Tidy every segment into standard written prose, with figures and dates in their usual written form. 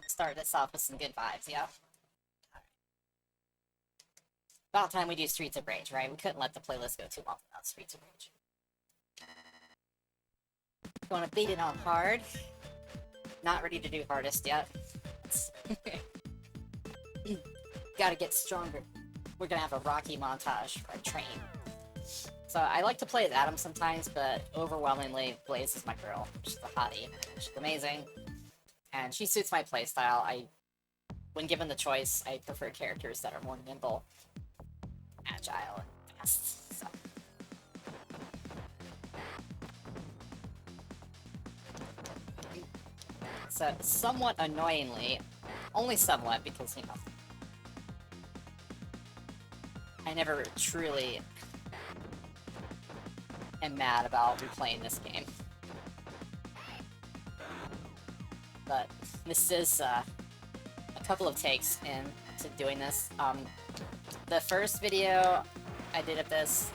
Started this off with some good vibes, yeah. About time we do Streets of Rage, right? We couldn't let the playlist go too long without Streets of Rage. Want to beat it on hard. Not ready to do hardest yet. Gotta get stronger. We're gonna have a Rocky montage for a train. So I like to play as Adam sometimes, but overwhelmingly Blaze is my girl. She's the hottie. She's amazing. And she suits my playstyle. When given the choice, I prefer characters that are more nimble, agile, and fast. So somewhat annoyingly, only somewhat because, you know, I never truly am mad about replaying this game. But this is a couple of takes into doing this. The first video I did of this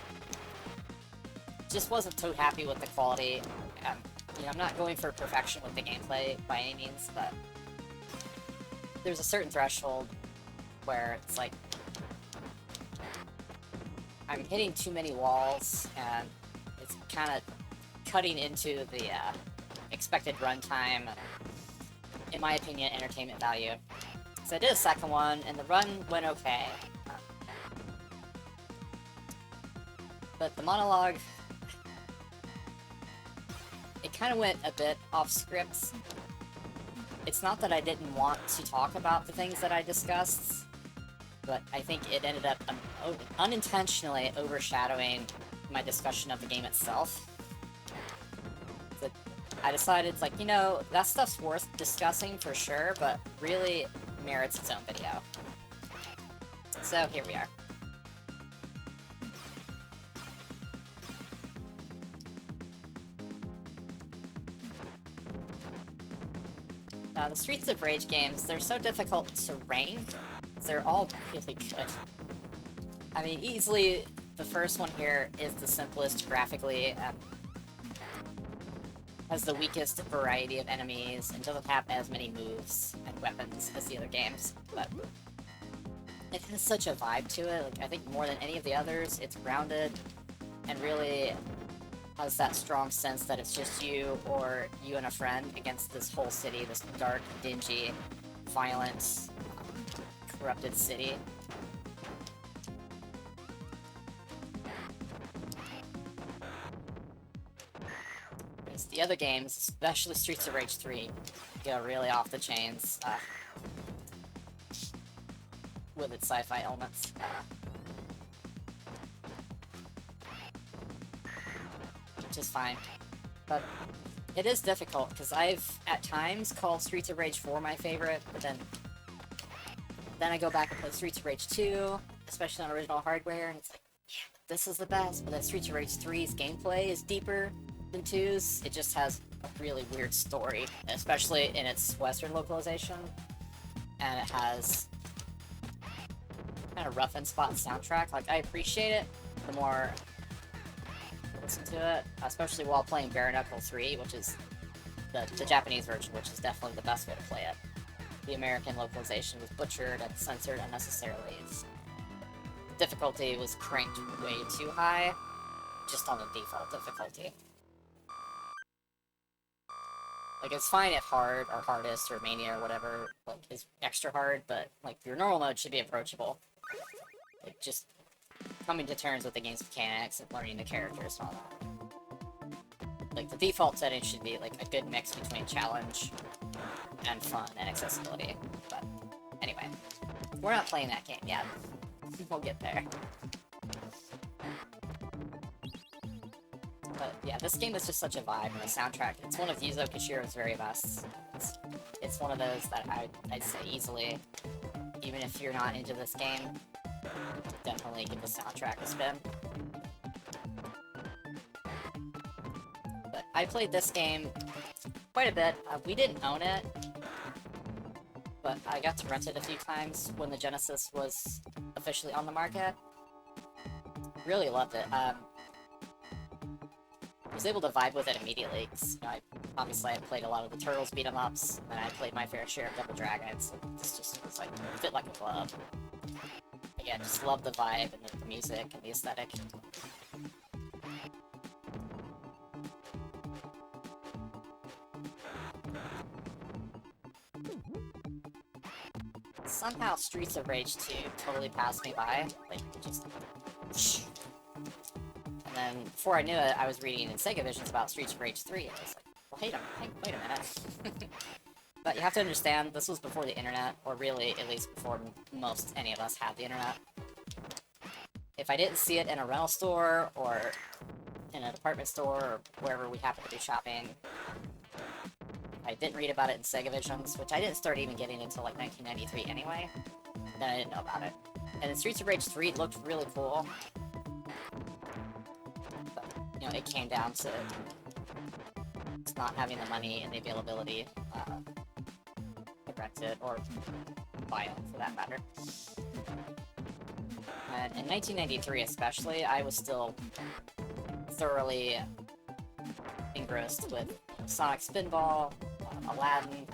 just wasn't too happy with the quality. You know, I'm not going for perfection with the gameplay by any means, but there's a certain threshold where it's like I'm hitting too many walls, and it's kind of cutting into the expected runtime, in my opinion, entertainment value. So I did a second one, and the run went okay. But the monologue, it kind of went a bit off script. It's not that I didn't want to talk about the things that I discussed, but I think it ended up unintentionally overshadowing my discussion of the game itself. So I decided, it's like, you know, that stuff's worth discussing for sure, but really merits its own video. So here we are. The Streets of Rage games, they're so difficult to rank. They're all really good. I mean, easily, the first one here is the simplest graphically, has the weakest variety of enemies, and doesn't have as many moves and weapons as the other games, but it has such a vibe to it. Like, I think more than any of the others, it's grounded, and really has that strong sense that it's just you or you and a friend against this whole city, this dark, dingy, violent, corrupted city. Whereas the other games, especially Streets of Rage 3, go really off the chains with its sci-fi elements. Which is fine. But it is difficult, because I've, at times, called Streets of Rage 4 my favorite, but then I go back and play Streets of Rage 2, especially on original hardware, and it's like, yeah, this is the best, but then Streets of Rage 3's gameplay is deeper than 2's. It just has a really weird story, especially in its Western localization, and it has kind of rough and spot soundtrack. Like, I appreciate it the more I listen to it, especially while playing Bare Knuckle 3, which is the Japanese version, which is definitely the best way to play it. The American localization was butchered and censored unnecessarily. Its difficulty was cranked way too high, just on the default difficulty. Like, it's fine if hard, or hardest, or mania, or whatever, like, is extra hard, but, like, your normal mode should be approachable. Like, just coming to terms with the game's mechanics and learning the characters and all that. Like, the default setting should be, like, a good mix between challenge and fun and accessibility. But anyway, we're not playing that game yet. We'll get there. But yeah, this game is just such a vibe, and the soundtrack, it's one of Yuzo Koshiro's very best. It's one of those that I'd say easily, even if you're not into this game, definitely give the soundtrack a spin. But I played this game quite a bit. We didn't own it, but I got to rent it a few times when the Genesis was officially on the market. Really loved it. was able to vibe with it immediately, because, you know, obviously I played a lot of the Turtles beat 'em ups, and I played my fair share of Double Dragons, so this just was like, fit like a glove. Again, just love the vibe and the music and the aesthetic. Somehow Streets of Rage 2 totally passed me by, like, just... And then, before I knew it, I was reading in Sega Visions about Streets of Rage 3, and I was like, well, wait a minute. But you have to understand, this was before the internet, or really, at least before most any of us had the internet. If I didn't see it in a rental store, or in a department store, or wherever we happened to be shopping, I didn't read about it in Sega Visions, which I didn't start even getting until like 1993 anyway, then I didn't know about it. And then Streets of Rage 3 looked really cool. But, you know, it came down to not having the money and the availability to rent it, or buy it, for that matter. And in 1993 especially, I was still thoroughly engrossed with Sonic Spinball, Aladdin,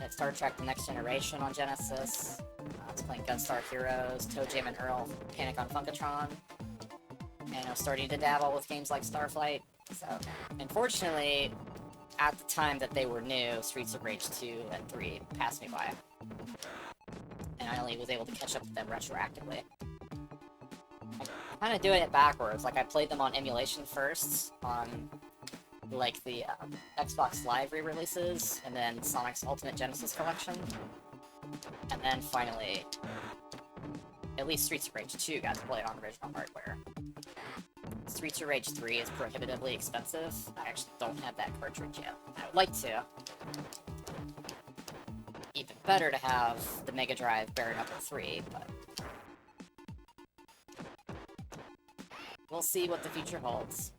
Star Trek The Next Generation on Genesis. I was playing Gunstar Heroes, Toe Jam and Earl, Panic on Funkatron, and I was starting to dabble with games like Starflight. So, unfortunately, at the time that they were new, Streets of Rage 2 and 3 passed me by. And I only was able to catch up with them retroactively. I'm kind of doing it backwards, like I played them on emulation first, on like the Xbox Live re-releases, and then Sonic's Ultimate Genesis Collection. And then finally, at least Streets of Rage 2 got to play it on original hardware. Streets of Rage 3 is prohibitively expensive. I actually don't have that cartridge yet. I would like to. Even better to have the Mega Drive Bare Knuckle 3, but... we'll see what the future holds.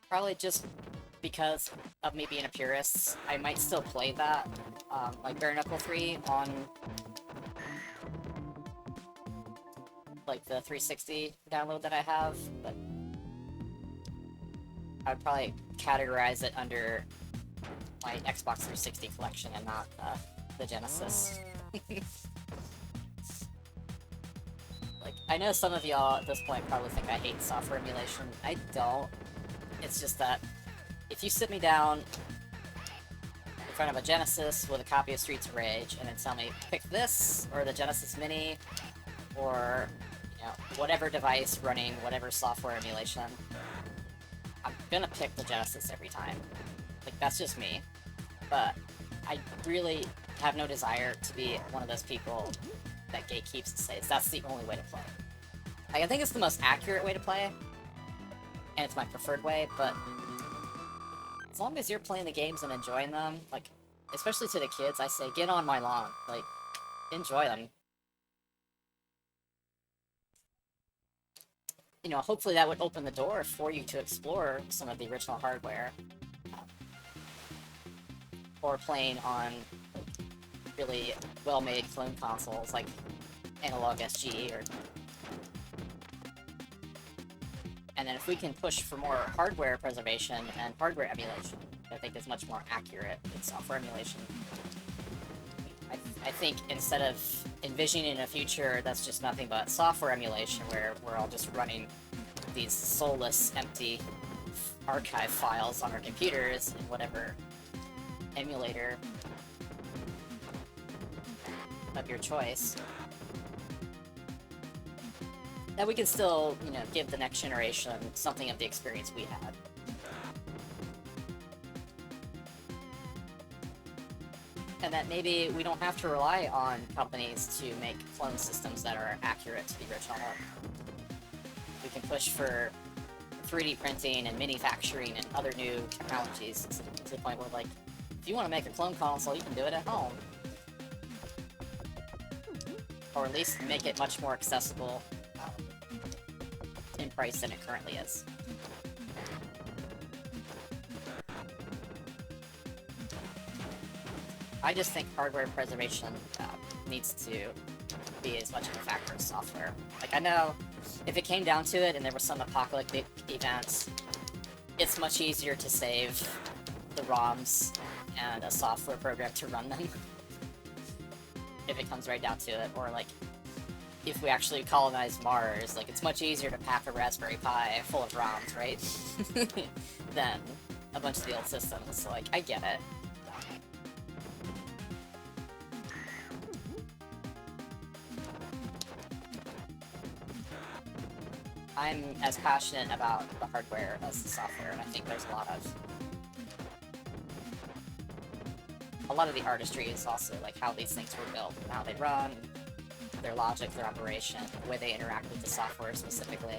Probably just because of me being a purist, I might still play that, like Bare Knuckle 3 on, like, the 360 download that I have, but I would probably categorize it under my Xbox 360 collection and not the Genesis. Like, I know some of y'all at this point probably think I hate software emulation. I don't. It's just that if you sit me down in front of a Genesis with a copy of Streets of Rage and then tell me, pick this, or the Genesis Mini, or, you know, whatever device running whatever software emulation, I'm gonna pick the Genesis every time. Like, that's just me. But I really have no desire to be one of those people that gatekeeps and says, that's the only way to play. Like, I think it's the most accurate way to play, and it's my preferred way, but as long as you're playing the games and enjoying them, like, especially to the kids, I say, get on my lawn. Like, enjoy them. You know, hopefully that would open the door for you to explore some of the original hardware. Or playing on really well-made clone consoles like Analog SG, or... And then if we can push for more hardware preservation and hardware emulation, I think is much more accurate than software emulation. I think instead of envisioning a future that's just nothing but software emulation, where we're all just running these soulless, empty archive files on our computers in whatever emulator of your choice, that we can still, you know, give the next generation something of the experience we had. And that maybe we don't have to rely on companies to make clone systems that are accurate to the original. We can push for 3D printing and manufacturing and other new technologies to the point where, like, if you want to make a clone console, you can do it at home. Or at least make it much more accessible in price than it currently is. I just think hardware preservation needs to be as much of a factor as software. Like, I know if it came down to it and there was some apocalyptic event, it's much easier to save the ROMs and a software program to run them. If it comes right down to it. Or, like, if we actually colonize Mars, like, it's much easier to pack a Raspberry Pi full of ROMs, right? than a bunch of the old systems, so, like, I get it. I'm as passionate about the hardware as the software, and I think there's a lot of the artistry is also like how these things were built, and how they run, their logic, their operation, the way they interact with the software specifically.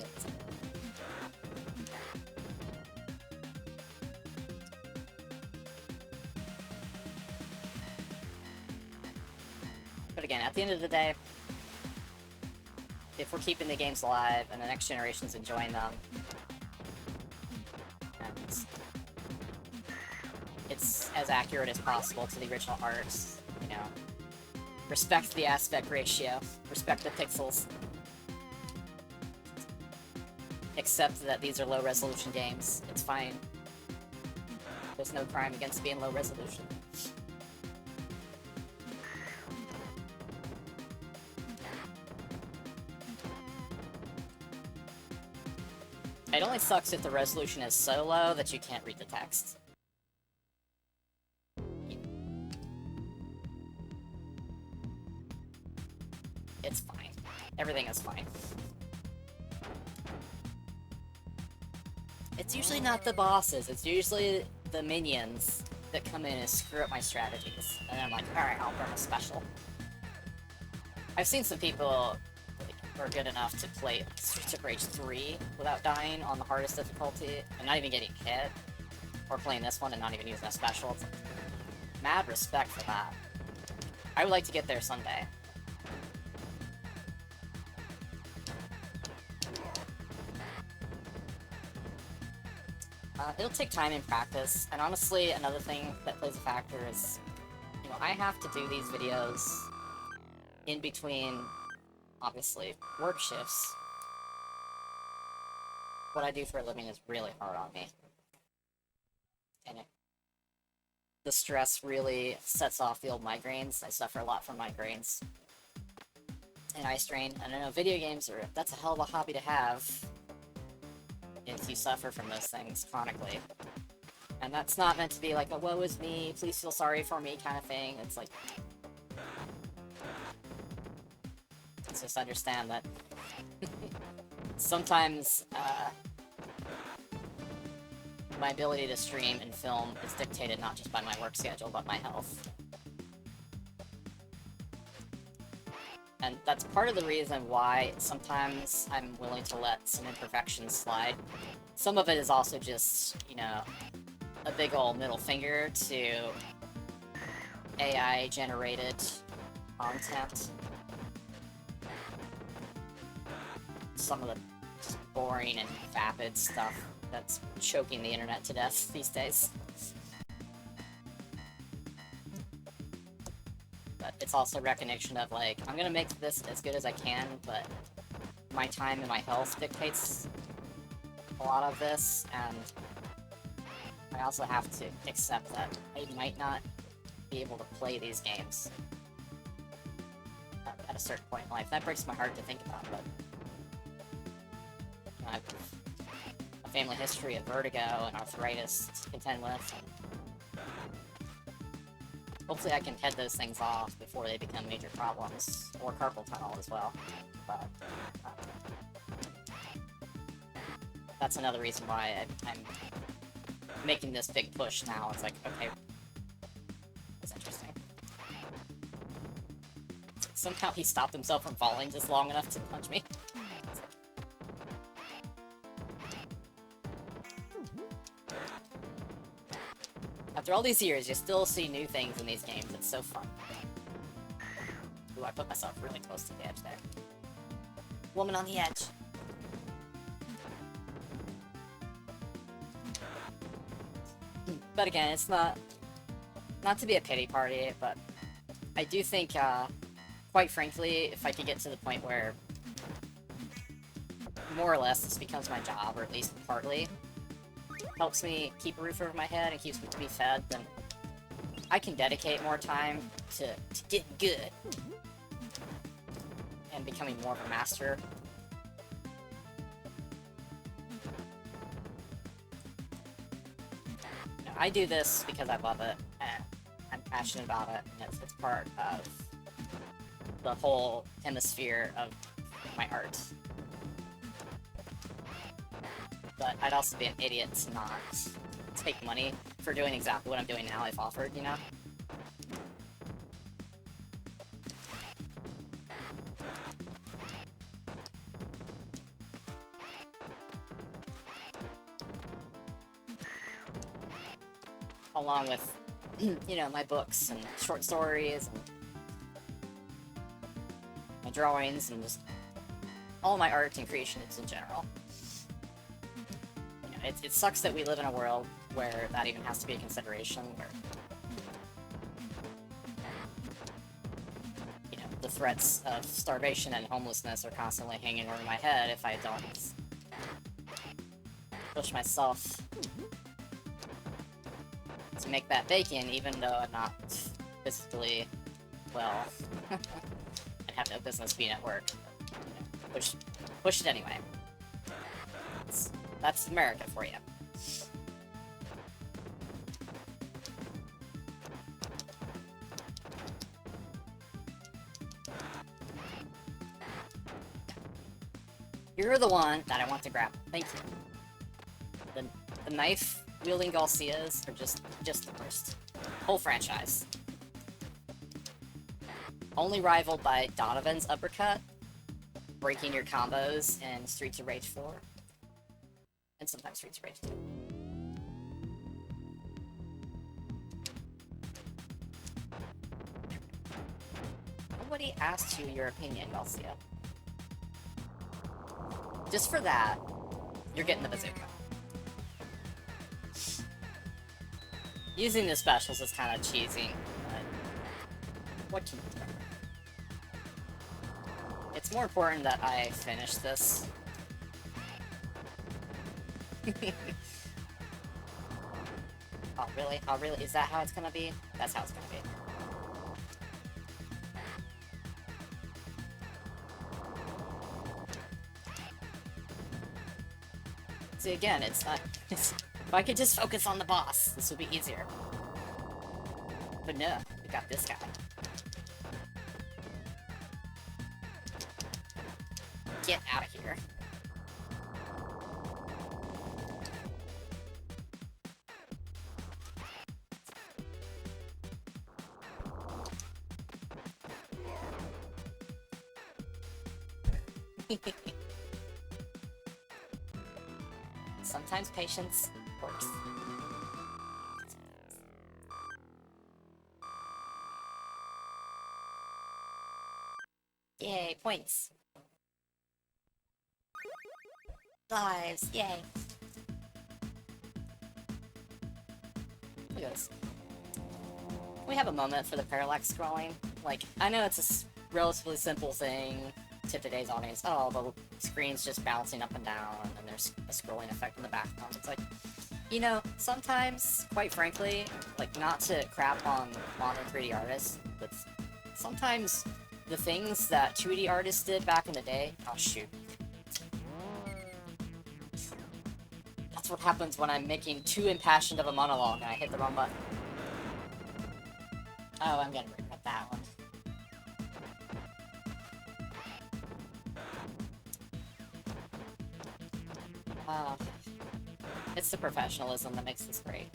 But again, at the end of the day, if we're keeping the games alive and the next generation's enjoying them, and it's as accurate as possible to the original arts, you know, respect the aspect ratio, respect the pixels, accept that these are low resolution games, it's fine. There's no crime against being low resolution. It only sucks if the resolution is so low that you can't read the text. It's fine. Everything is fine. It's usually not the bosses, it's usually the minions that come in and screw up my strategies. And I'm like, alright, I'll burn a special. I've seen some people are good enough to play Streets of Rage 3 without dying on the hardest difficulty, and not even getting hit, or playing this one and not even using a special. It's like, mad respect for that. I would like to get there someday. It'll take time and practice, and honestly, another thing that plays a factor is, you know, I have to do these videos in between, obviously, work shifts. What I do for a living is really hard on me. And the stress really sets off the old migraines. I suffer a lot from migraines and eye strain. And I know video games that's a hell of a hobby to have if you suffer from those things chronically. And that's not meant to be like a woe is me, please feel sorry for me kind of thing. It's like, let's just understand that sometimes my ability to stream and film is dictated not just by my work schedule, but my health. And that's part of the reason why sometimes I'm willing to let some imperfections slide. Some of it is also just, you know, a big ol' middle finger to AI-generated content. Some of the just boring and vapid stuff that's choking the internet to death these days. But it's also recognition of, like, I'm gonna make this as good as I can, but my time and my health dictates a lot of this, and I also have to accept that I might not be able to play these games at a certain point in life. That breaks my heart to think about, but you know, I have a family history of vertigo and arthritis to contend with, and hopefully I can head those things off before they become major problems, or carpal tunnel as well. But that's another reason why I'm making this big push now. It's like, okay, that's interesting. Somehow he stopped himself from falling just long enough to punch me. After all these years, you still see new things in these games. It's so fun. Ooh, I put myself really close to the edge there. Woman on the edge. But again, it's not to be a pity party, but I do think quite frankly, if I could get to the point where more or less this becomes my job, or at least partly, helps me keep a roof over my head and keeps me fed, then I can dedicate more time to getting good and becoming more of a master. You know, I do this because I love it, and I'm passionate about it, and it's part of the whole hemisphere of my art. But I'd also be an idiot to not take money for doing exactly what I'm doing now if offered, you know? Along with, you know, my books and short stories and my drawings and just all my art and creations in general. You know, it sucks that we live in a world where that even has to be a consideration, where, you know, the threats of starvation and homelessness are constantly hanging over my head if I don't push myself to make that bacon, even though I'm not physically well. I'd have no business being at work. You know, push it anyway. That's America for you. You're the one that I want to grab. Thank you. The knife-wielding Garcias are just the worst. Whole franchise. Only rivaled by Donovan's uppercut, breaking your combos in Streets of Rage 4. And sometimes Streets of Rage 2. Nobody asked you your opinion, Garcia. Just for that, you're getting the bazooka. Using the specials is kind of cheesy, but what can you do? It's more important that I finish this. Oh, really? Oh, really? Is that how it's gonna be? That's how it's gonna be. See, again, it's not... if I could just focus on the boss, this would be easier. But no, we got this guy. Get out of here. Sometimes patience works. Yay, points. Lives, yay. Look at this. We have a moment for the parallax scrolling. Like, I know it's a relatively simple thing to today's audience. Oh, the screen's just bouncing up and down, and then there's a scrolling effect in the background. It's like, you know, sometimes, quite frankly, like, not to crap on modern 3D artists, but sometimes the things that 2D artists did back in the day, oh shoot. That's what happens when I'm making too impassioned of a monologue and I hit the wrong button. Oh, I'm gonna regret that one. It's the professionalism that makes this great.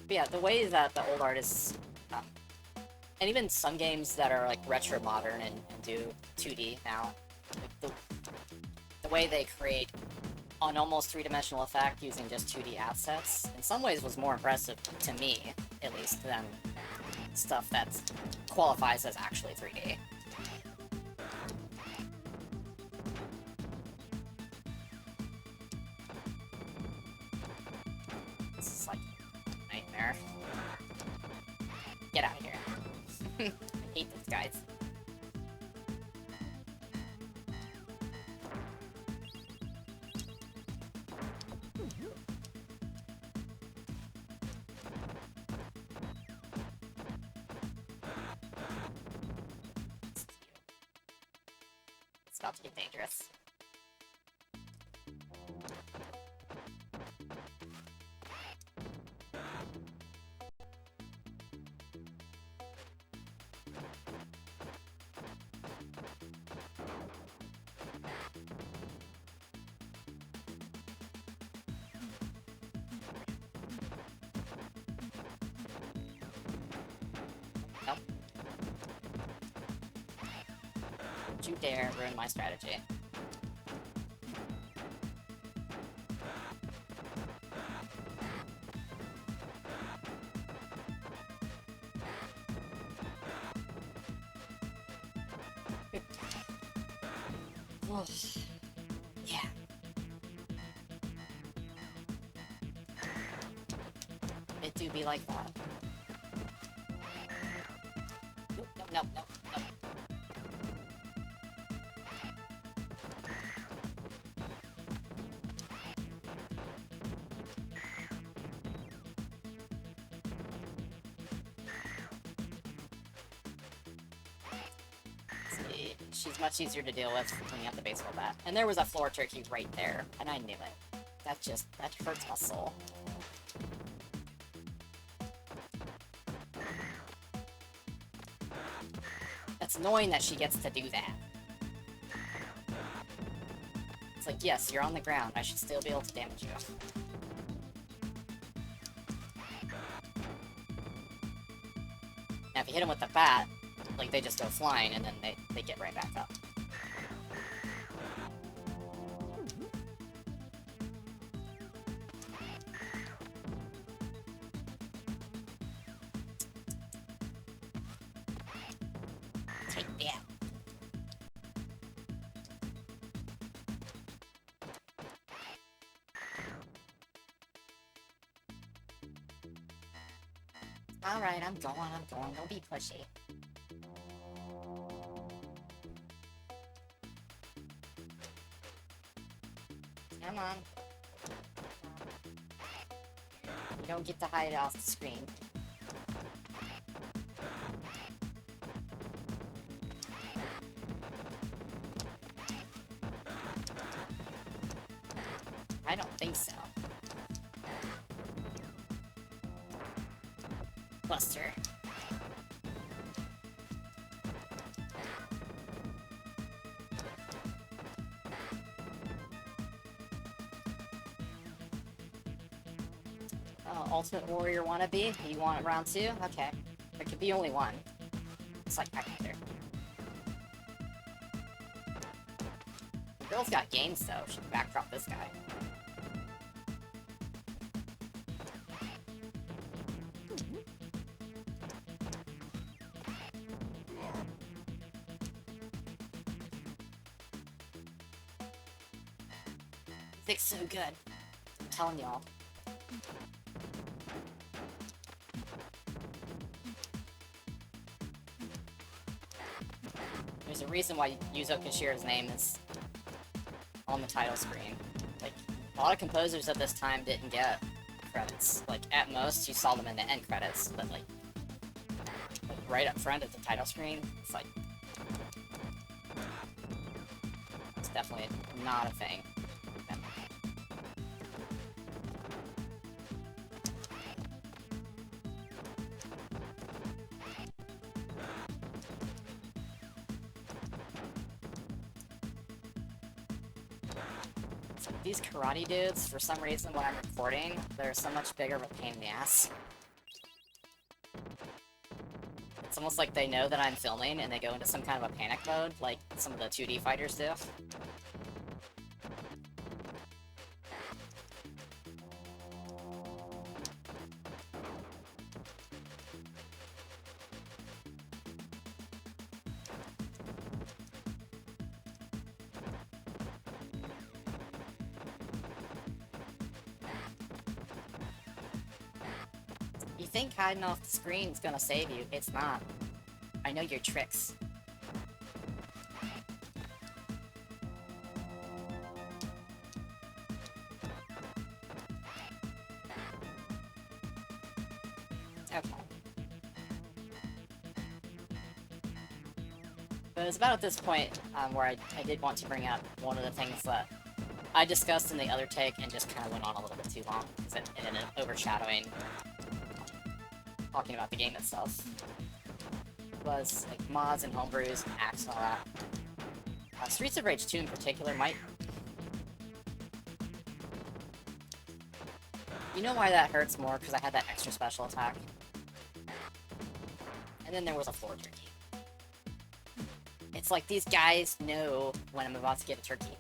But yeah, the way that the old artists, and even some games that are like retro modern and do 2D now, like the way they create an almost three-dimensional effect using just 2D assets, in some ways was more impressive to me, at least, than stuff that qualifies as actually 3D. This is like a nightmare. Get out of here. sides. It's about to get dangerous. Nope. Don't you dare ruin my strategy. Yeah. It do be like that. Nope, nope, nope, nope, nope. See, she's much easier to deal with when you have the baseball bat. And there was a floor turkey right there, and I knew it. That hurts my soul. It's annoying that she gets to do that. It's like, yes, you're on the ground. I should still be able to damage you. Now, if you hit them with the bat, like, they just go flying, and then they get right back up. Take that. Alright, I'm going. Don't be pushy. Come on. You don't get to hide it off the screen. I don't think so. Buster. Ultimate Warrior wannabe? You want it round 2? Okay. There could be only one. It's like back there. The girl's got games though. She can backdrop this guy. Music's so good. I'm telling y'all. There's a reason why Yuzo Koshira's name is on the title screen. Like, a lot of composers at this time didn't get credits. Like, at most, you saw them in the end credits, but like right up front at the title screen, it's like, it's definitely not a thing. These karate dudes, for some reason when I'm recording, they're so much bigger of a pain in the ass. It's almost like they know that I'm filming and they go into some kind of a panic mode, like some of the 2D fighters do. You think hiding off the screen is gonna save you, it's not. I know your tricks. Okay. But it was about at this point where I did want to bring up one of the things that I discussed in the other take and just kind of went on a little bit too long because it ended up overshadowing talking about the game itself. Was like mods and homebrews and hacks and all that. Streets of Rage 2 in particular might... You know why that hurts more? Because I had that extra special attack. And then there was a floor turkey. It's like these guys know when I'm about to get a turkey.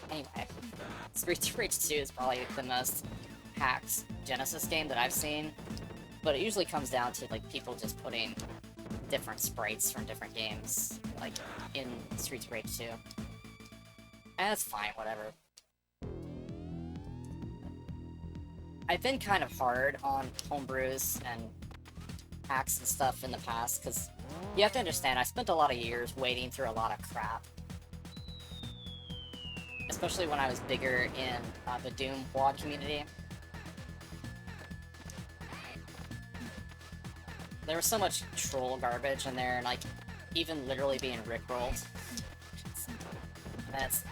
Anyway, Streets of Rage 2 is probably the most hacked Genesis game that I've seen. But it usually comes down to like people just putting different sprites from different games, like in Streets of Rage 2. And that's fine, whatever. I've been kind of hard on homebrews and hacks and stuff in the past, because you have to understand, I spent a lot of years wading through a lot of crap. Especially when I was bigger in the Doom WOD community. There was so much troll garbage in there, and like, even literally being rickrolled. And that's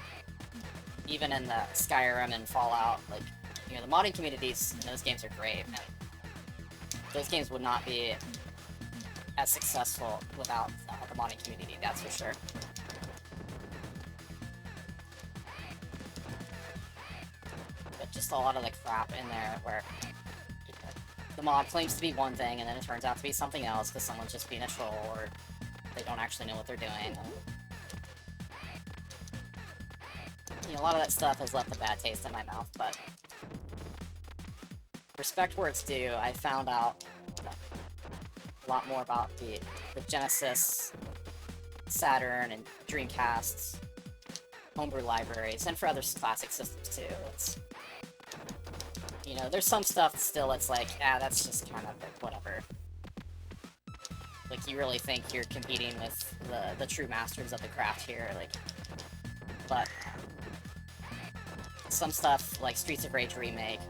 even in the Skyrim and Fallout, like, you know, the modding communities in those games are great, and those games would not be as successful without the modding community, that's for sure. But just a lot of the crap in there where the mod claims to be one thing, and then it turns out to be something else because someone's just being a troll, or they don't actually know what they're doing. You know, a lot of that stuff has left a bad taste in my mouth, but respect where it's due. I found out a lot more about the Genesis, Saturn, and Dreamcast homebrew libraries, and for other classic systems too. It's, you know, there's some stuff still it's like, that's just kind of like, whatever. Like, you really think you're competing with the true masters of the craft here, like, but some stuff, like Streets of Rage Remake,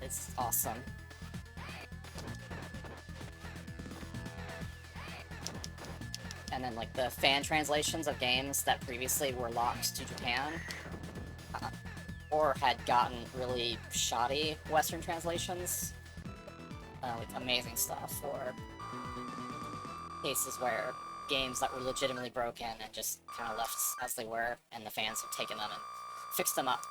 it's awesome. And then, like, the fan translations of games that previously were locked to Japan, or had gotten really shoddy Western translations. Like, amazing stuff, or cases where games that were legitimately broken and just kind of left as they were, and the fans have taken them and fixed them up,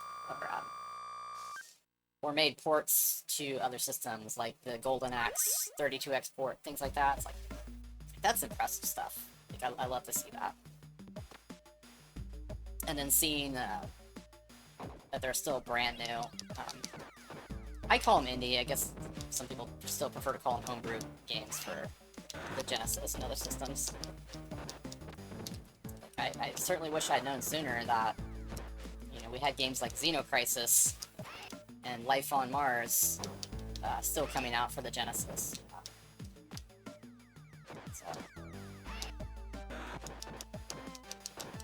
or made ports to other systems, like the Golden Axe 32X port, things like that. It's like, that's impressive stuff. Like, I love to see that. And then seeing that they're still brand new. I call them indie. I guess some people still prefer to call them homebrew games for the Genesis and other systems. I certainly wish I'd known sooner that, you know, we had games like Xenocrisis and Life on Mars still coming out for the Genesis. So,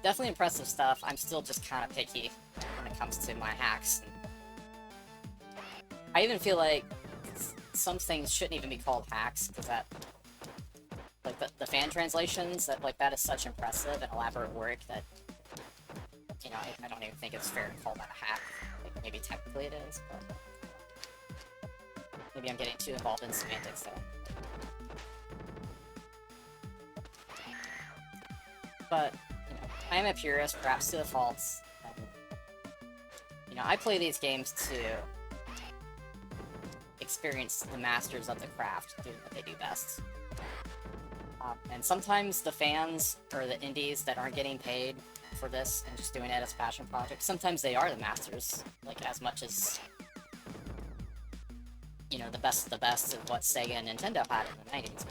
definitely impressive stuff. I'm still just kind of picky when it comes to my hacks. I even feel like some things shouldn't even be called hacks, because that, like, the fan translations, that is such impressive and elaborate work that, you know, I don't even think it's fair to call that a hack. Like, maybe technically it is, but maybe I'm getting too involved in semantics there. But, you know, I am a purist, perhaps to the faults. And, you know, I play these games to experience the masters of the craft doing what they do best. And sometimes the fans, or the indies that aren't getting paid for this and just doing it as a passion project, sometimes they are the masters, like, as much as, you know, the best of the best of what Sega and Nintendo had in the 90s.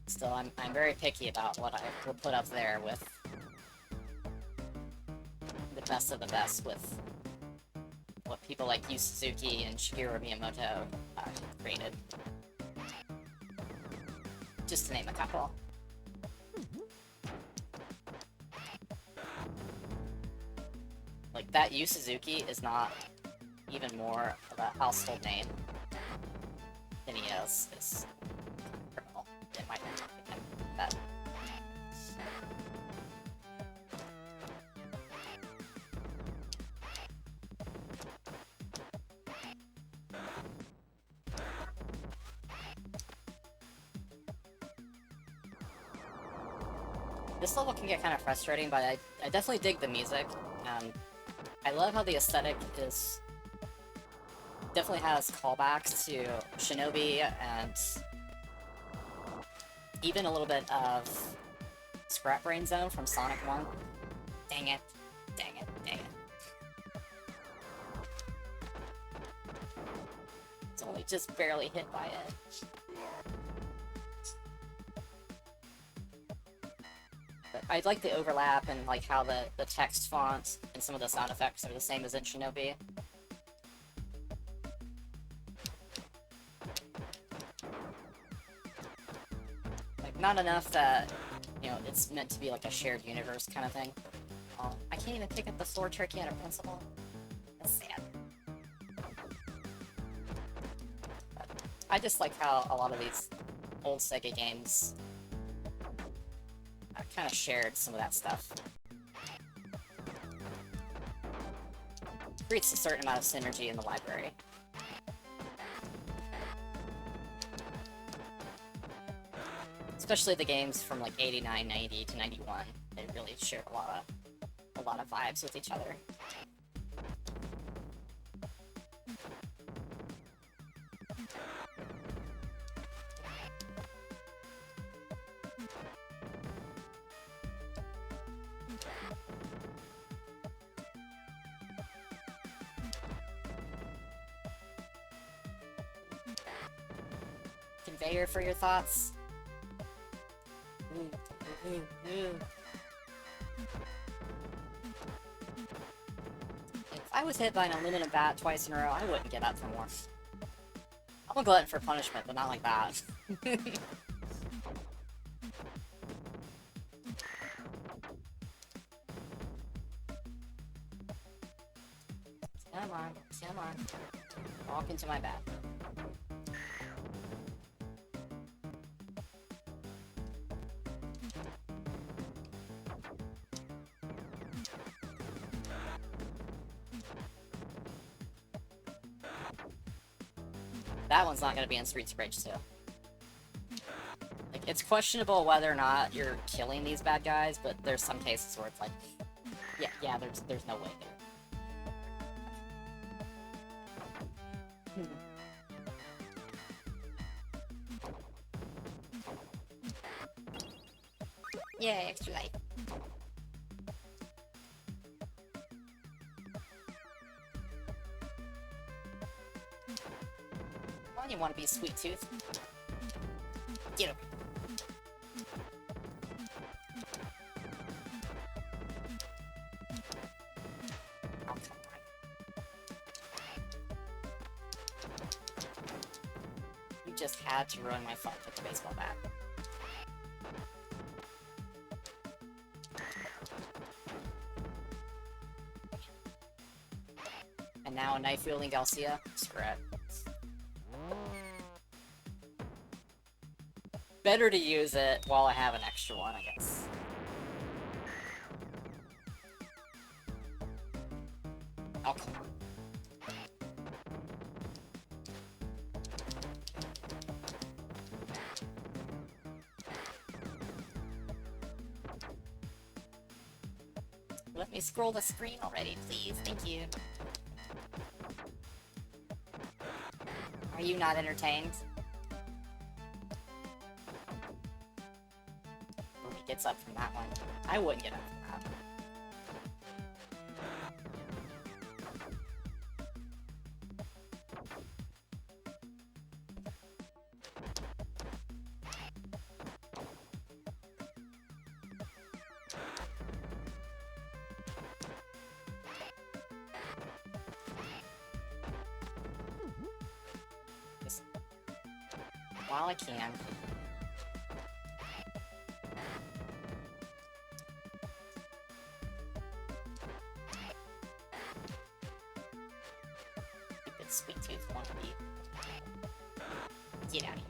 Still, I'm very picky about what I will put up there with the best of the best, with what people like Yu Suzuki and Shigeru Miyamoto created. just to name a couple. Like, that Yu Suzuki is not even more of a household name than he is this criminal in my opinion. That. This level can get kind of frustrating, but I definitely dig the music, and I love how the aesthetic is definitely has callbacks to Shinobi and even a little bit of Scrap Brain Zone from Sonic 1. Dang it. Dang it. Dang it. It's only just barely hit by it. But I like the overlap and like how the text font and some of the sound effects are the same as in Shinobi. Not enough that, you know, it's meant to be like a shared universe kind of thing. I can't even pick up the sword turkey out of principle. That's sad. But I just like how a lot of these old Sega games kind of shared some of that stuff. Creates a certain amount of synergy in the library. Especially the games from like 89, 90 to 91. They really shared a lot of vibes with each other. Conveyor for your thoughts. If I was hit by an aluminum bat twice in a row, I wouldn't get up for more. I'm a glutton for punishment, but not like that. Come on, come on. Walk into my bat. That one's not going to be in Streets of Rage 2. Like, it's questionable whether or not you're killing these bad guys, but there's some cases where it's like, yeah, there's no way there. Yay, extra life. You want to be Sweet Tooth? Get him. Oh, come on. You just had to ruin my fun with the baseball bat. And now a knife-wielding Garcia? Screw it. Better to use it while I have an extra one, I guess. Oh, come on. Let me scroll the screen already, please. Thank you. Are you not entertained? Gets up from that one. I wouldn't get up from that. Just while I can. Sweet Tooth want to be. Get out of here.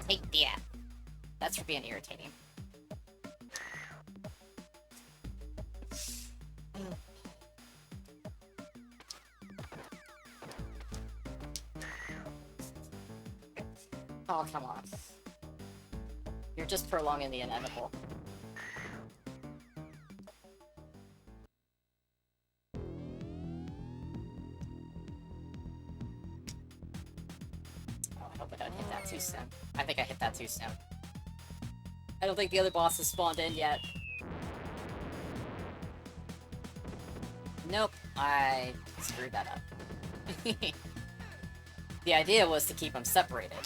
Take that. That's for being irritating. Oh, come on. You're just prolonging the inevitable. Oh, I hope I don't hit that too soon. I think I hit that too soon. I don't think the other boss has spawned in yet. Nope, I screwed that up. The idea was to keep them separated.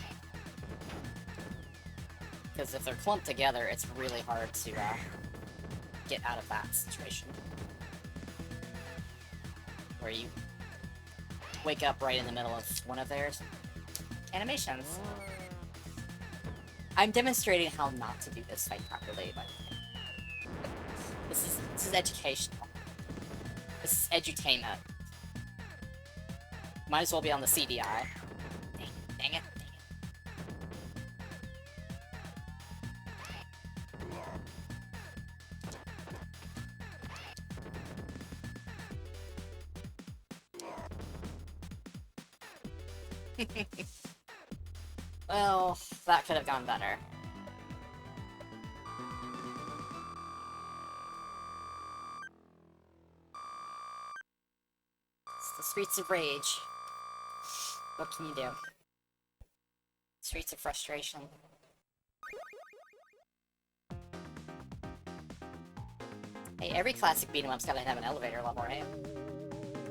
Because if they're clumped together, it's really hard to get out of that situation. Where you wake up right in the middle of one of their animations. I'm demonstrating how not to do this fight properly, by the way. This is educational. This is edutainment. Might as well be on the CDI. Dang it. Well, that could have gone better. It's the Streets of Rage. What can you do? Streets of Frustration. Hey, every classic beat-em-up's gotta have an elevator level, right?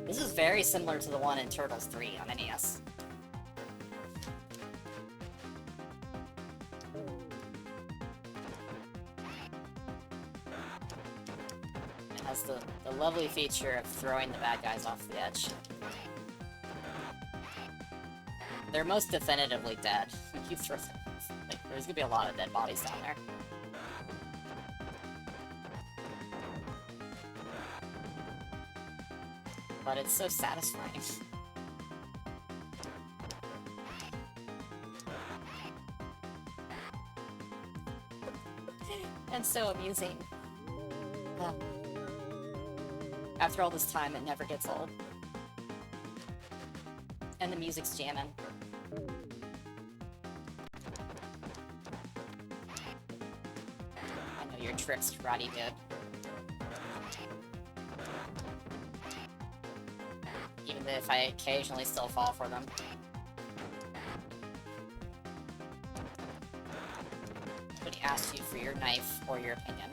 This is very similar to the one in Turtles 3 on NES. It has the lovely feature of throwing the bad guys off the edge. They're most definitively dead. You throw them. Like, there's gonna be a lot of dead bodies down there. But it's so satisfying. And so amusing. After all this time, it never gets old. And the music's jamming. I know your tricks, Roddy dude. Even if I occasionally still fall for them. Nobody asked you for your knife or your opinion.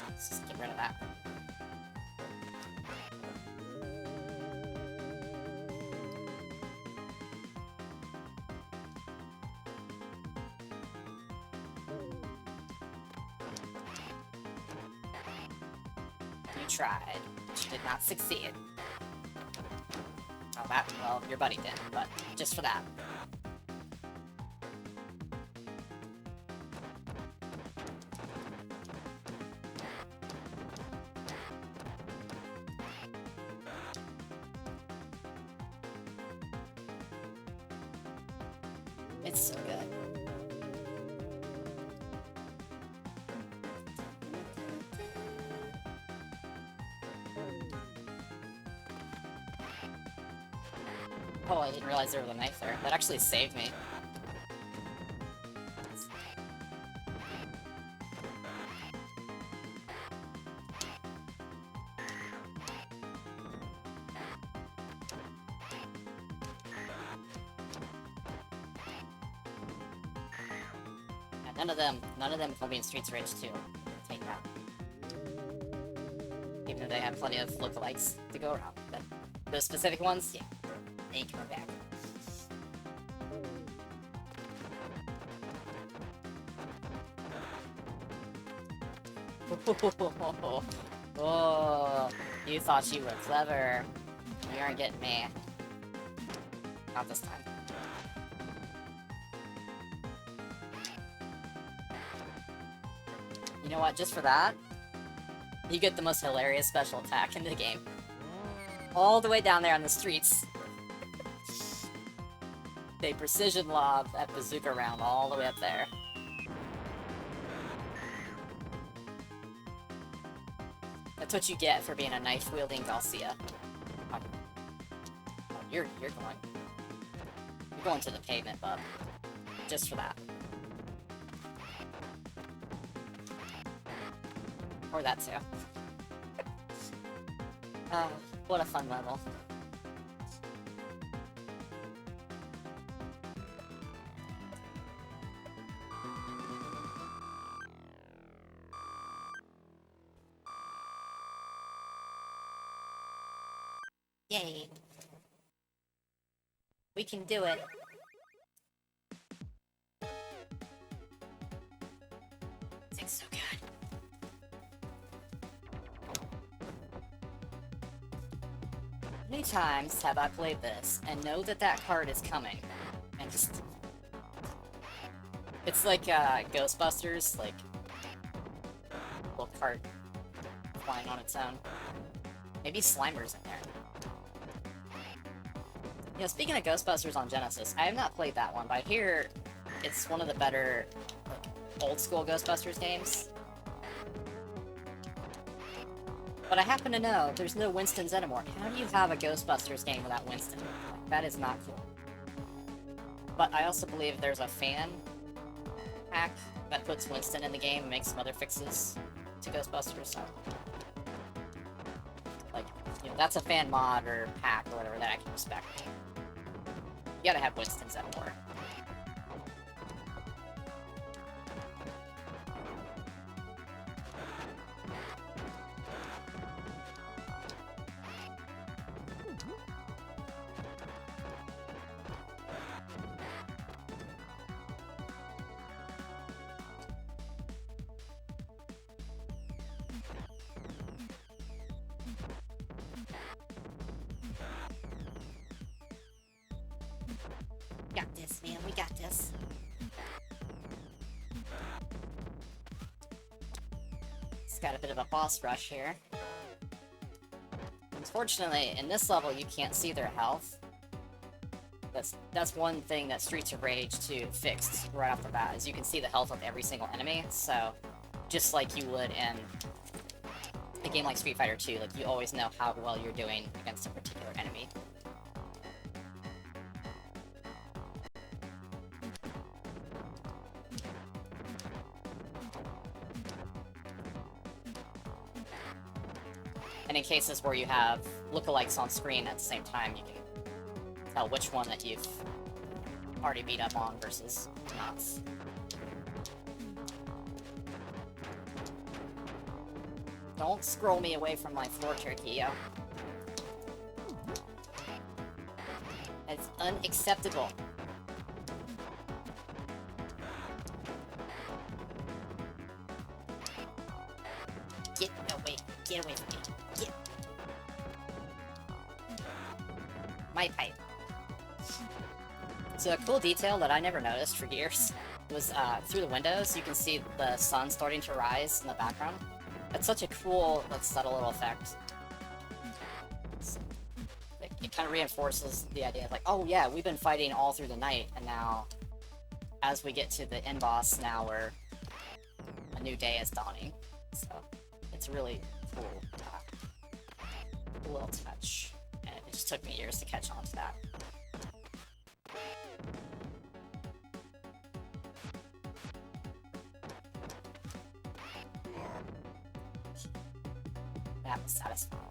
Let's just get rid of that. You tried, but you did not succeed. Oh, well, your buddy did, but just for that. It's so good. Oh, I didn't realize there was a knife there. That actually saved me. Yeah, none of them will be in Streets of Rage 2. Take that. Even though they have plenty of lookalikes to go around. But those specific ones, yeah. They ain't coming back. Oh, you thought you were clever. You aren't getting me. Not this time. You know what? Just for that, you get the most hilarious special attack in the game. All the way down there on the streets. They precision lob that bazooka round all the way up there. That's what you get for being a knife-wielding Garcia. Oh, you're going to the pavement, bub. Just for that. Or that too. What a fun level. Yay. We can do it. It's so good. How many times have I played this and know that that card is coming and just... It's like Ghostbusters, like little cart flying on its own. Maybe Slimer's in there. You know, speaking of Ghostbusters on Genesis, I have not played that one, but I hear it's one of the better, like, old-school Ghostbusters games. But I happen to know there's no Winstons anymore. How do you have a Ghostbusters game without Winston? Like, that is not cool. But I also believe there's a fan hack that puts Winston in the game and makes some other fixes to Ghostbusters, so... Like, you know, that's a fan mod or hack or whatever that I can respect. You gotta have Winston's anymore. Got this, man. We got this. It's got a bit of a boss rush here. Unfortunately, in this level, you can't see their health. That's one thing that Streets of Rage 2 fixed right off the bat, is you can see the health of every single enemy, so just like you would in a game like Street Fighter 2, like you always know how well you're doing against a particular enemy. And in cases where you have lookalikes on screen at the same time, you can tell which one that you've already beat up on versus not. Don't scroll me away from my floor turkey, yo. It's unacceptable. Get away from me. Get. My pipe. So a cool detail that I never noticed for years was through the windows, you can see the sun starting to rise in the background. That's such a cool, like, subtle little effect. It kind of reinforces the idea of, like, oh yeah, we've been fighting all through the night, and now, as we get to the end boss, now a new day is dawning. So, it's really cool. A little touch. And it just took me years to catch on to that. That was satisfying.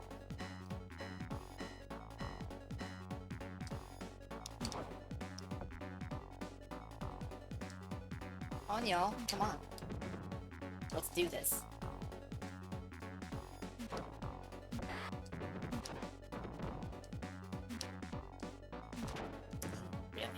On y'all, come on. Let's do this. Really?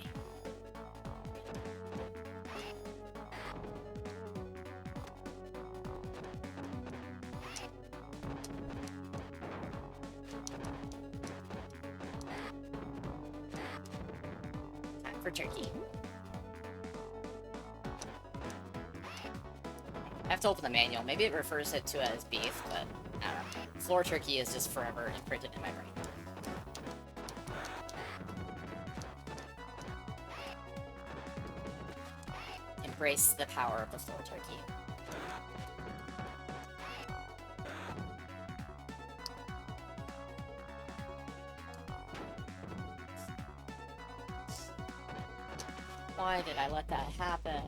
Time for turkey. have to open the manual. Maybe it refers it to as beef, but I don't know. Floor turkey is just forever imprinted in my brain. Embrace the power of the floor turkey. Why did I let that happen?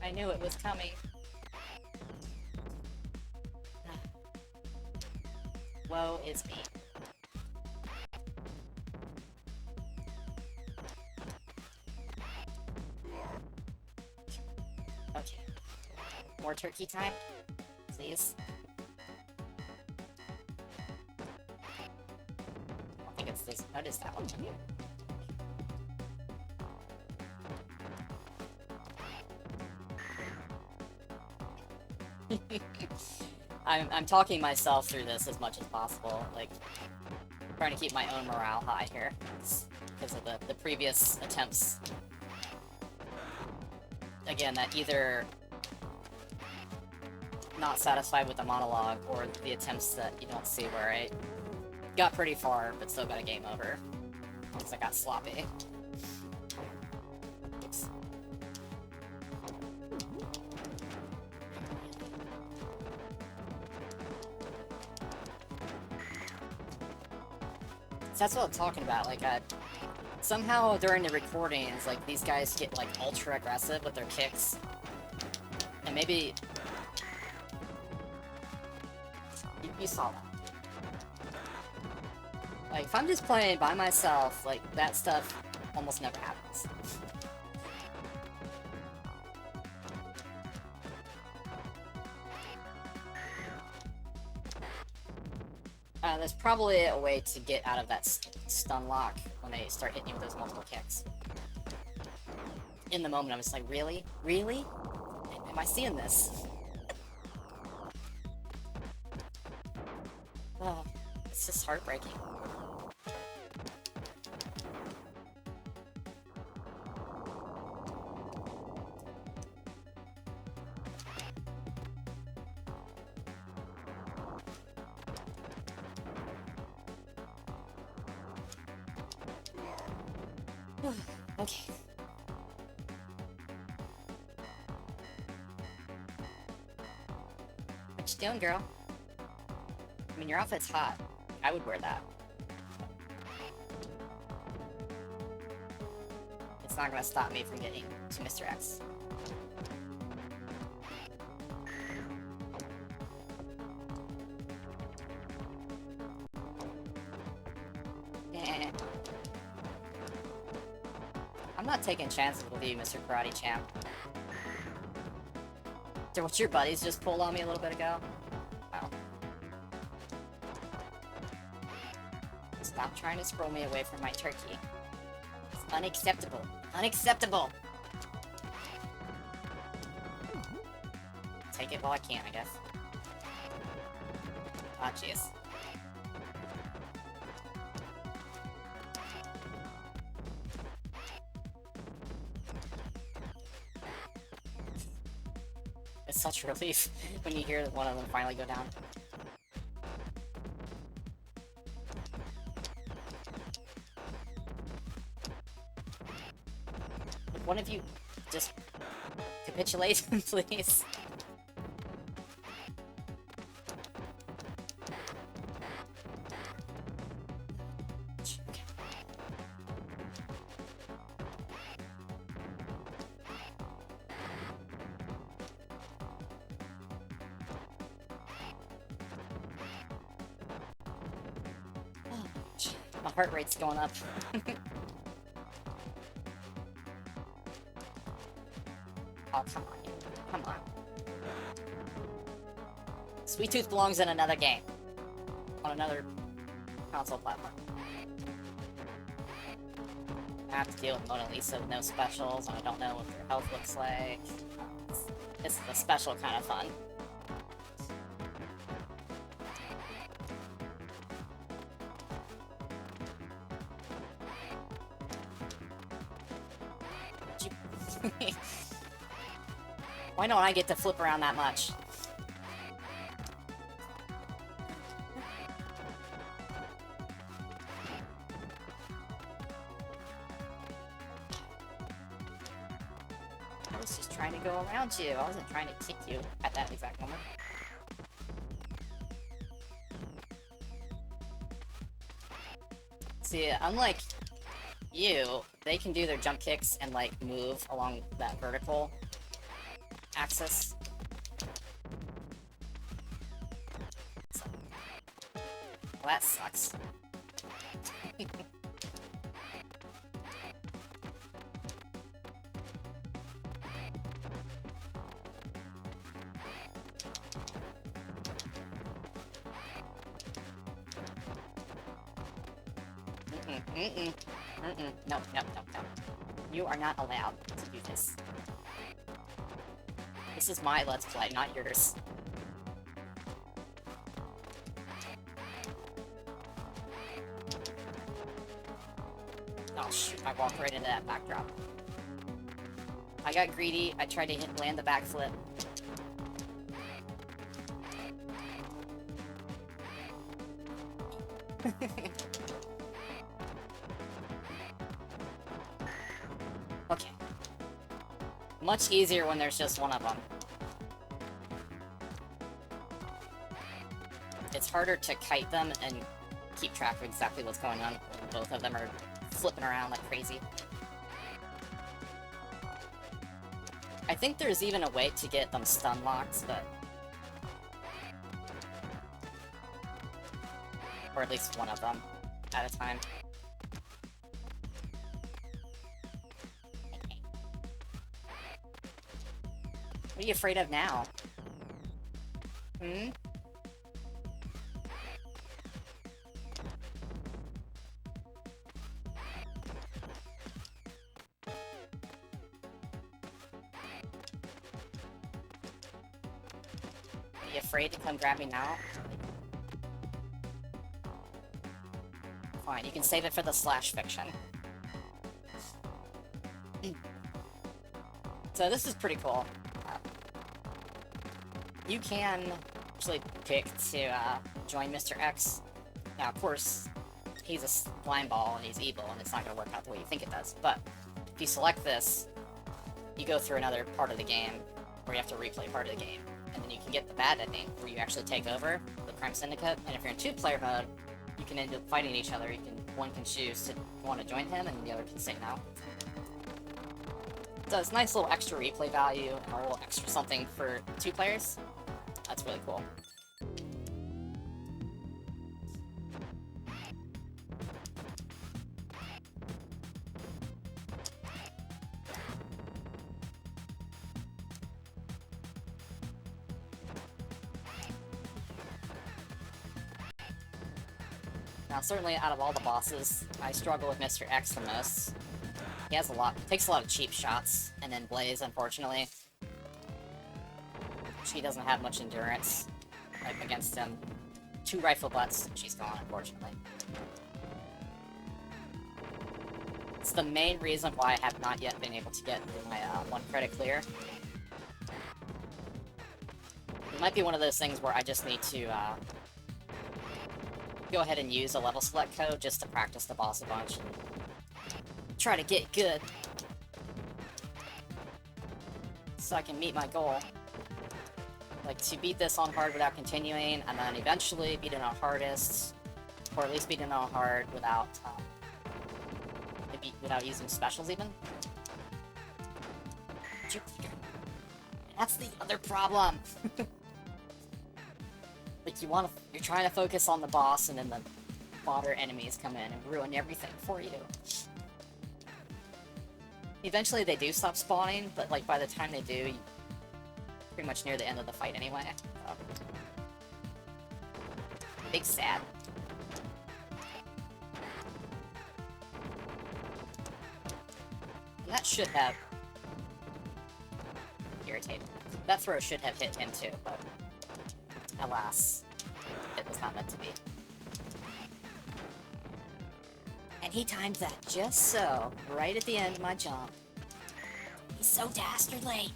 I knew it was coming. Woe is me. Okay. More turkey time? Please. I don't think it's this. Notice that one. I'm talking myself through this as much as possible, like, trying to keep my own morale high here, because of the previous attempts. Again, that either not satisfied with the monologue, or the attempts that you don't see where I got pretty far, but still got a game over, because I got sloppy. Oops. So that's what I'm talking about, like, somehow during the recordings, like, these guys get, like, ultra aggressive with their kicks. And maybe... You saw that. Like, if I'm just playing by myself, like, that stuff almost never happens. There's probably a way to get out of that stun lock when they start hitting you with those multiple kicks. In the moment, I'm just like, really? Really? Am I seeing this? Oh, it's just heartbreaking. Okay. What you doing, girl? I mean, your outfit's hot. I would wear that. It's not gonna stop me from getting to Mr. X. Yeah. I'm not taking chances with you, Mr. Karate Champ. So what, your buddies just pulled on me a little bit ago? Wow. Stop trying to scroll me away from my turkey. It's unacceptable. Unacceptable! Take it while I can, I guess. Ah, jeez. It's such a relief when you hear one of them finally go down. Would one of you just capitulate, please? My heart rate's going up. Oh, come on. Come on. Sweet Tooth belongs in another game. On another console platform. I have to deal with Mona Lisa with no specials, and I don't know what their health looks like. It's the special kind of fun. Why don't I get to flip around that much? I was just trying to go around you. I wasn't trying to kick you at that exact moment. See, unlike you, they can do their jump kicks and, like, move along that vertical axis. So, well, that sucks. No. You are not allowed to do this. This is my Let's Play, not yours. Oh shoot, I walked right into that backdrop. I got greedy, I tried to land the backflip. Okay. Much easier when there's just one of them. It's harder to kite them and keep track of exactly what's going on when both of them are flipping around like crazy. I think there's even a way to get them stun locked, but... or at least one of them at a time. What are you afraid of now? Hmm? Are you afraid to come grab me now? Fine, you can save it for the slash fiction. So this is pretty cool. You can actually pick to join Mr. X. Now, of course, he's a blind ball and he's evil, and it's not going to work out the way you think it does. But if you select this, you go through another part of the game where you have to replay part of the game, and then you can get the bad ending where you actually take over the Crime Syndicate. And if you're in two-player mode, you can end up fighting each other. One can choose to want to join him, and the other can say no. So it's a nice little extra replay value, and a little extra something for two players. That's really cool. Now, certainly out of all the bosses, I struggle with Mr. X the most. He has takes a lot of cheap shots, and then Blaze, unfortunately. She doesn't have much endurance against him. 2 rifle butts, she's gone, unfortunately. It's the main reason why I have not yet been able to get my 1 credit clear. It might be one of those things where I just need to go ahead and use a level select code just to practice the boss a bunch and try to get good so I can meet my goal. Like, to beat this on hard without continuing, and then eventually beat it on hardest, or at least beat it on hard without, maybe without using specials even. That's the other problem. Like, you're trying to focus on the boss, and then the fodder enemies come in and ruin everything for you. Eventually they do stop spawning, but like by the time they do, pretty much near the end of the fight anyway. So. Big sad. And that should have irritated. That throw should have hit him too, but alas, it was not meant to be. And he timed that just so, right at the end of my jump. He's so dastardly.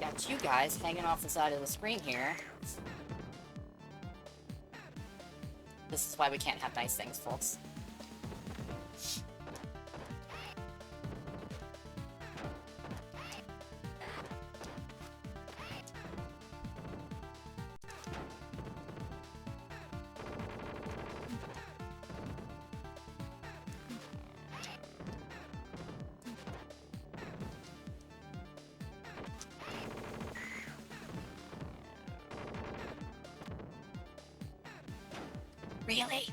Got you guys hanging off the side of the screen here. This is why we can't have nice things, folks. Really?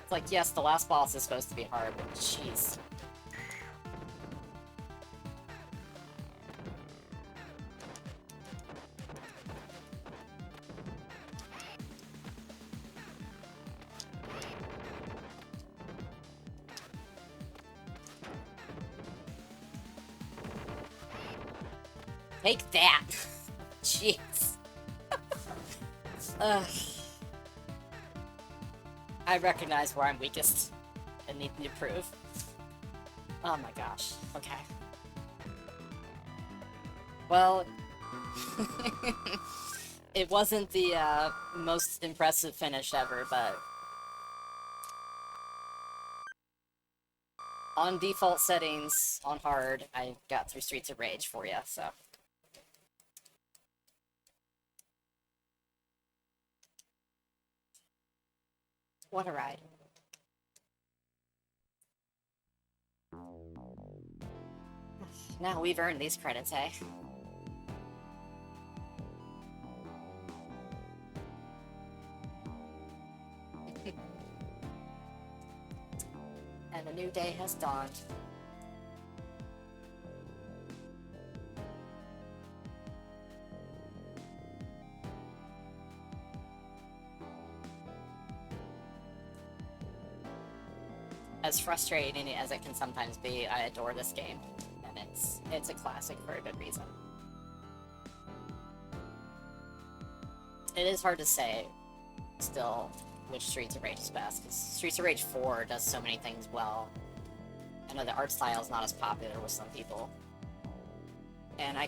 It's like, yes, the last boss is supposed to be hard, but jeez. Take that! Jeez. Ugh. I recognize where I'm weakest and need to improve. Oh my gosh. Okay. Well, it wasn't the most impressive finish ever, but on default settings, on hard, I got through Streets of Rage for you, so. What a ride. Now we've earned these credits, eh? And a new day has dawned. As frustrating as it can sometimes be, I adore this game, and it's a classic for a good reason. It is hard to say, still, which Streets of Rage is best, because Streets of Rage 4 does so many things well. I know the art style is not as popular with some people, and I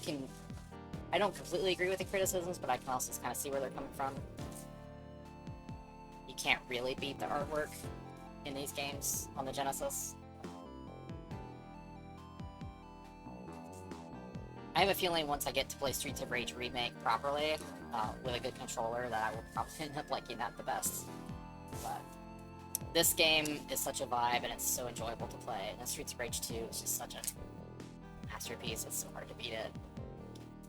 don't completely agree with the criticisms, but I can also kind of see where they're coming from. You can't really beat the artwork in these games on the Genesis. I have a feeling once I get to play Streets of Rage Remake properly, with a good controller, that I will probably end up liking that the best. But this game is such a vibe, and it's so enjoyable to play. And Streets of Rage 2 is just such a masterpiece, it's so hard to beat it.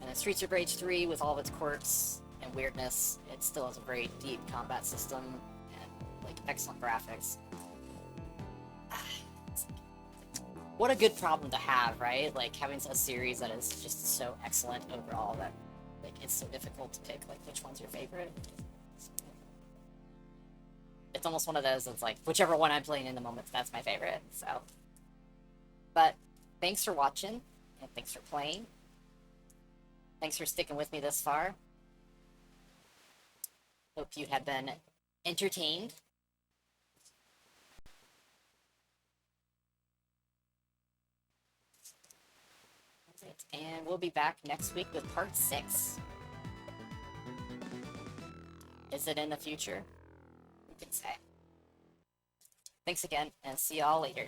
And then Streets of Rage 3, with all of its quirks and weirdness, it still has a very deep combat system and like excellent graphics. What a good problem to have, right? Like, having a series that is just so excellent overall that, like, it's so difficult to pick, like, which one's your favorite. It's almost one of those that's like, whichever one I'm playing in the moment, that's my favorite, so. But, thanks for watching, and thanks for playing. Thanks for sticking with me this far. Hope you have been entertained. And we'll be back next week with part 6. Is it in the future? You could say. Thanks again, and see y'all later.